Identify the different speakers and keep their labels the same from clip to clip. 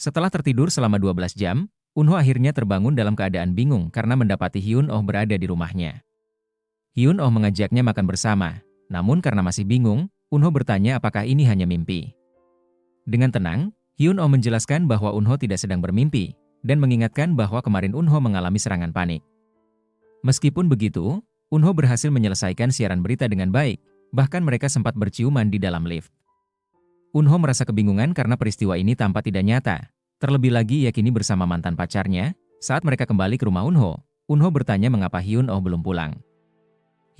Speaker 1: Setelah tertidur selama 12 jam, Unho akhirnya terbangun dalam keadaan bingung karena mendapati Hyun-oh berada di rumahnya. Hyun-oh mengajaknya makan bersama, namun karena masih bingung, Unho bertanya apakah ini hanya mimpi. Dengan tenang, Hyun-oh menjelaskan bahwa Unho tidak sedang bermimpi, dan mengingatkan bahwa kemarin Unho mengalami serangan panik. Meskipun begitu, Unho berhasil menyelesaikan siaran berita dengan baik, bahkan mereka sempat berciuman di dalam lift. Unho merasa kebingungan karena peristiwa ini tampak tidak nyata. Terlebih lagi ia kini bersama mantan pacarnya. Saat mereka kembali ke rumah Unho bertanya mengapa Hyun-oh belum pulang.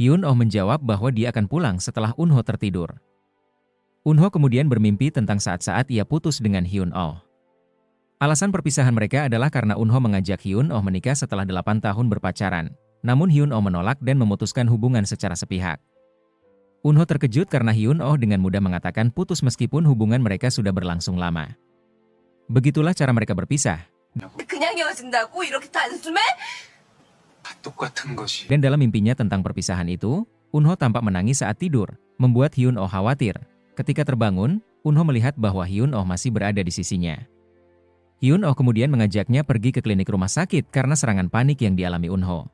Speaker 1: Hyun-oh menjawab bahwa dia akan pulang setelah Unho tertidur. Unho kemudian bermimpi tentang saat-saat ia putus dengan Hyun-oh. Alasan perpisahan mereka adalah karena Unho mengajak Hyun-oh menikah setelah 8 tahun berpacaran. Namun Hyun-oh menolak dan memutuskan hubungan secara sepihak. Unho terkejut karena Hyun-oh dengan mudah mengatakan putus meskipun hubungan mereka sudah berlangsung lama. Begitulah cara mereka berpisah. Dan dalam mimpinya tentang perpisahan itu, Unho tampak menangis saat tidur, membuat Hyun-oh khawatir. Ketika terbangun, Unho melihat bahwa Hyun-oh masih berada di sisinya. Hyun-oh kemudian mengajaknya pergi ke klinik rumah sakit karena serangan panik yang dialami Unho.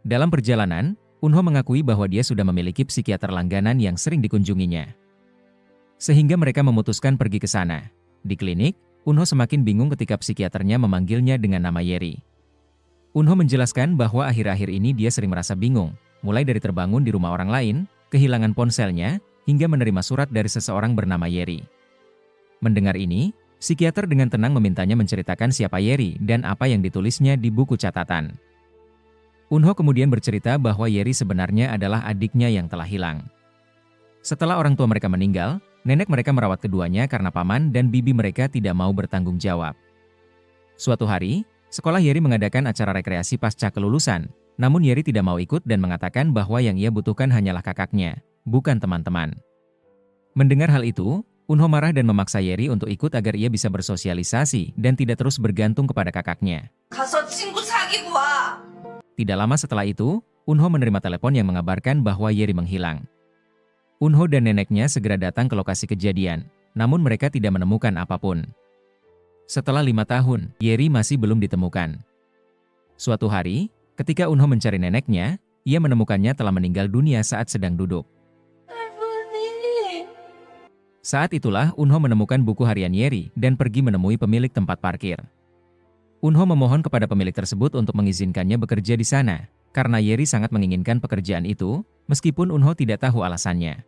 Speaker 1: Dalam perjalanan, Unho mengakui bahwa dia sudah memiliki psikiater langganan yang sering dikunjunginya. Sehingga mereka memutuskan pergi ke sana. Di klinik, Unho semakin bingung ketika psikiaternya memanggilnya dengan nama Yeri. Unho menjelaskan bahwa akhir-akhir ini dia sering merasa bingung, mulai dari terbangun di rumah orang lain, kehilangan ponselnya, hingga menerima surat dari seseorang bernama Yeri. Mendengar ini, psikiater dengan tenang memintanya menceritakan siapa Yeri dan apa yang ditulisnya di buku catatan. Unho kemudian bercerita bahwa Yeri sebenarnya adalah adiknya yang telah hilang. Setelah orang tua mereka meninggal, nenek mereka merawat keduanya karena paman dan bibi mereka tidak mau bertanggung jawab. Suatu hari, sekolah Yeri mengadakan acara rekreasi pasca kelulusan, namun Yeri tidak mau ikut dan mengatakan bahwa yang ia butuhkan hanyalah kakaknya, bukan teman-teman. Mendengar hal itu, Unho marah dan memaksa Yeri untuk ikut agar ia bisa bersosialisasi dan tidak terus bergantung kepada kakaknya. Tidak lama setelah itu, Unho menerima telepon yang mengabarkan bahwa Yeri menghilang. Unho dan neneknya segera datang ke lokasi kejadian, namun mereka tidak menemukan apapun. Setelah 5 tahun, Yeri masih belum ditemukan. Suatu hari, ketika Unho mencari neneknya, ia menemukannya telah meninggal dunia saat sedang duduk. Saat itulah Unho menemukan buku harian Yeri dan pergi menemui pemilik tempat parkir. Unho memohon kepada pemilik tersebut untuk mengizinkannya bekerja di sana, karena Yeri sangat menginginkan pekerjaan itu, meskipun Unho tidak tahu alasannya.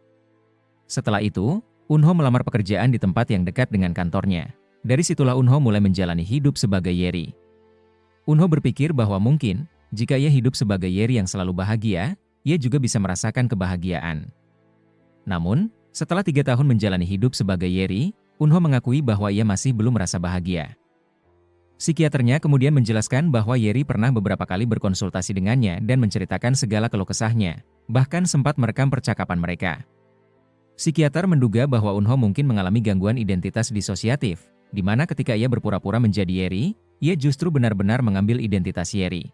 Speaker 1: Setelah itu, Unho melamar pekerjaan di tempat yang dekat dengan kantornya. Dari situlah Unho mulai menjalani hidup sebagai Yeri. Unho berpikir bahwa mungkin, jika ia hidup sebagai Yeri yang selalu bahagia, ia juga bisa merasakan kebahagiaan. Namun, setelah 3 tahun menjalani hidup sebagai Yeri, Unho mengakui bahwa ia masih belum merasa bahagia. Psikiaternya kemudian menjelaskan bahwa Yeri pernah beberapa kali berkonsultasi dengannya dan menceritakan segala keluh kesahnya, bahkan sempat merekam percakapan mereka. Psikiater menduga bahwa Unho mungkin mengalami gangguan identitas disosiatif, di mana ketika ia berpura-pura menjadi Yeri, ia justru benar-benar mengambil identitas Yeri.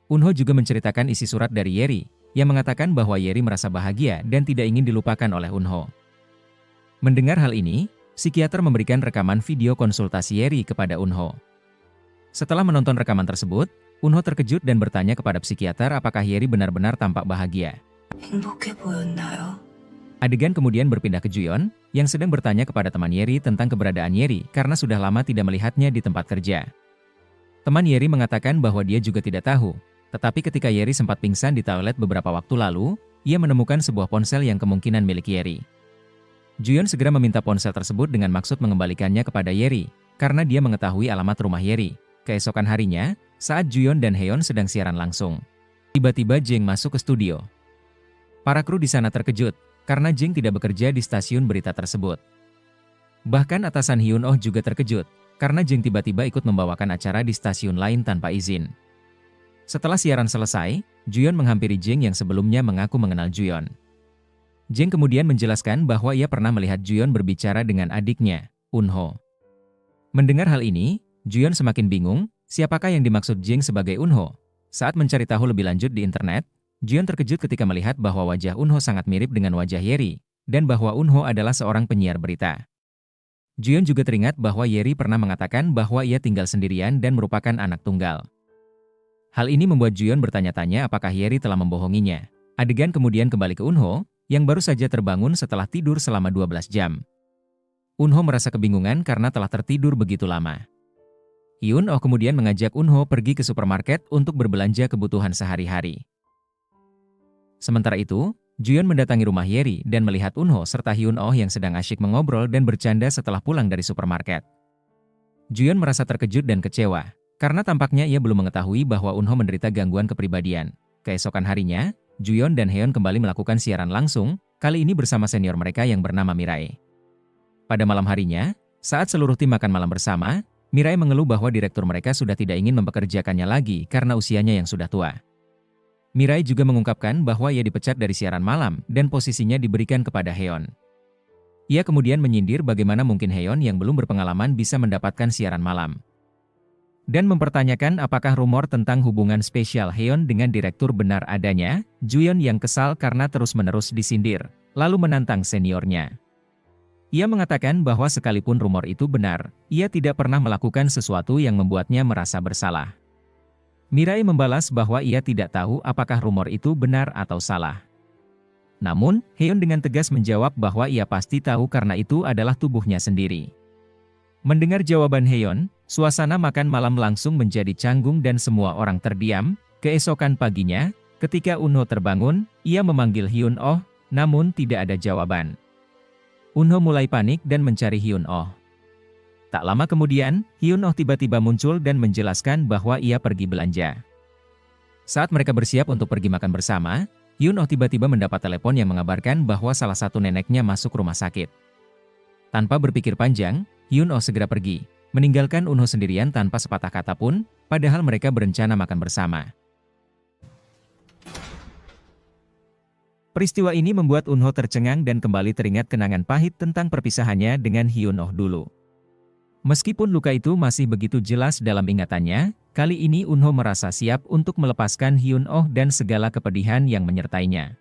Speaker 1: Unho juga menceritakan isi surat dari Yeri, yang mengatakan bahwa Yeri merasa bahagia dan tidak ingin dilupakan oleh Unho. Mendengar hal ini, psikiater memberikan rekaman video konsultasi Yeri kepada Unho. Setelah menonton rekaman tersebut, Unho terkejut dan bertanya kepada psikiater apakah Yeri benar-benar tampak bahagia. Adegan kemudian berpindah ke Juyeon, yang sedang bertanya kepada teman Yeri tentang keberadaan Yeri karena sudah lama tidak melihatnya di tempat kerja. Teman Yeri mengatakan bahwa dia juga tidak tahu, tetapi ketika Yeri sempat pingsan di toilet beberapa waktu lalu, ia menemukan sebuah ponsel yang kemungkinan milik Yeri. Juyeon segera meminta ponsel tersebut dengan maksud mengembalikannya kepada Yeri, karena dia mengetahui alamat rumah Yeri. Keesokan harinya, saat Juyeon dan Haeon sedang siaran langsung, tiba-tiba Jeng masuk ke studio. Para kru di sana terkejut, karena Jeng tidak bekerja di stasiun berita tersebut. Bahkan atasan Hyun-oh juga terkejut, karena Jeng tiba-tiba ikut membawakan acara di stasiun lain tanpa izin. Setelah siaran selesai, Juyeon menghampiri Jeng yang sebelumnya mengaku mengenal Juyeon. Jeng kemudian menjelaskan bahwa ia pernah melihat Juyeon berbicara dengan adiknya, Unho. Mendengar hal ini, Juyeon semakin bingung, siapakah yang dimaksud Jeng sebagai Unho? Saat mencari tahu lebih lanjut di internet, Juyeon terkejut ketika melihat bahwa wajah Unho sangat mirip dengan wajah Yeri, dan bahwa Unho adalah seorang penyiar berita. Juyeon juga teringat bahwa Yeri pernah mengatakan bahwa ia tinggal sendirian dan merupakan anak tunggal. Hal ini membuat Juyeon bertanya-tanya apakah Yeri telah membohonginya. Adegan kemudian kembali ke Eunho, yang baru saja terbangun setelah tidur selama 12 jam. Eunho merasa kebingungan karena telah tertidur begitu lama. Hyun-oh kemudian mengajak Eunho pergi ke supermarket untuk berbelanja kebutuhan sehari-hari. Sementara itu, Juyeon mendatangi rumah Yeri dan melihat Eunho serta Hyun-oh yang sedang asyik mengobrol dan bercanda setelah pulang dari supermarket. Juyeon merasa terkejut dan kecewa, karena tampaknya ia belum mengetahui bahwa Eunho menderita gangguan kepribadian. Keesokan harinya, Juyeon dan Haeon kembali melakukan siaran langsung, kali ini bersama senior mereka yang bernama Mirai. Pada malam harinya, saat seluruh tim makan malam bersama, Mirai mengeluh bahwa direktur mereka sudah tidak ingin mempekerjakannya lagi karena usianya yang sudah tua. Mirai juga mengungkapkan bahwa ia dipecat dari siaran malam dan posisinya diberikan kepada Haeon. Ia kemudian menyindir bagaimana mungkin Haeon yang belum berpengalaman bisa mendapatkan siaran malam. Dan mempertanyakan apakah rumor tentang hubungan spesial Haeon dengan direktur benar adanya. Juyeon yang kesal karena terus-menerus disindir, lalu menantang seniornya. Ia mengatakan bahwa sekalipun rumor itu benar, ia tidak pernah melakukan sesuatu yang membuatnya merasa bersalah. Mirai membalas bahwa ia tidak tahu apakah rumor itu benar atau salah. Namun, Haeon dengan tegas menjawab bahwa ia pasti tahu karena itu adalah tubuhnya sendiri. Mendengar jawaban Haeon, suasana makan malam langsung menjadi canggung dan semua orang terdiam. Keesokan paginya, ketika Eunho terbangun, ia memanggil Hyun-oh, namun tidak ada jawaban. Eunho mulai panik dan mencari Hyun-oh. Tak lama kemudian, Hyun-oh tiba-tiba muncul dan menjelaskan bahwa ia pergi belanja. Saat mereka bersiap untuk pergi makan bersama, Hyun-oh tiba-tiba mendapat telepon yang mengabarkan bahwa salah satu neneknya masuk rumah sakit. Tanpa berpikir panjang, Hyun-oh segera pergi, meninggalkan Eunho sendirian tanpa sepatah kata pun, padahal mereka berencana makan bersama. Peristiwa ini membuat Eunho tercengang dan kembali teringat kenangan pahit tentang perpisahannya dengan Hyun-oh dulu. Meskipun luka itu masih begitu jelas dalam ingatannya, kali ini Eunho merasa siap untuk melepaskan Hyun-oh dan segala kepedihan yang menyertainya.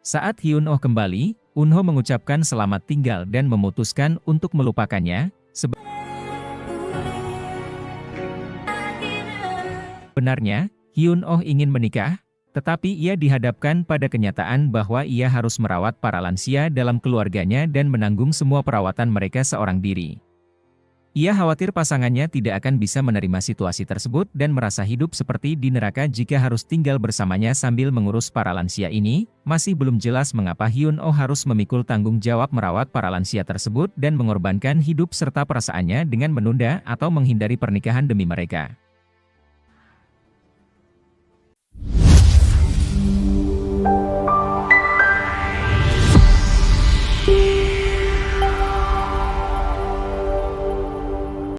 Speaker 1: Saat Hyun-oh kembali, Eunho mengucapkan selamat tinggal dan memutuskan untuk melupakannya. Sebenarnya, Hyun-oh ingin menikah, tetapi ia dihadapkan pada kenyataan bahwa ia harus merawat para lansia dalam keluarganya dan menanggung semua perawatan mereka seorang diri. Ia khawatir pasangannya tidak akan bisa menerima situasi tersebut dan merasa hidup seperti di neraka jika harus tinggal bersamanya sambil mengurus para lansia ini. Masih belum jelas mengapa Hyun-oh harus memikul tanggung jawab merawat para lansia tersebut dan mengorbankan hidup serta perasaannya dengan menunda atau menghindari pernikahan demi mereka.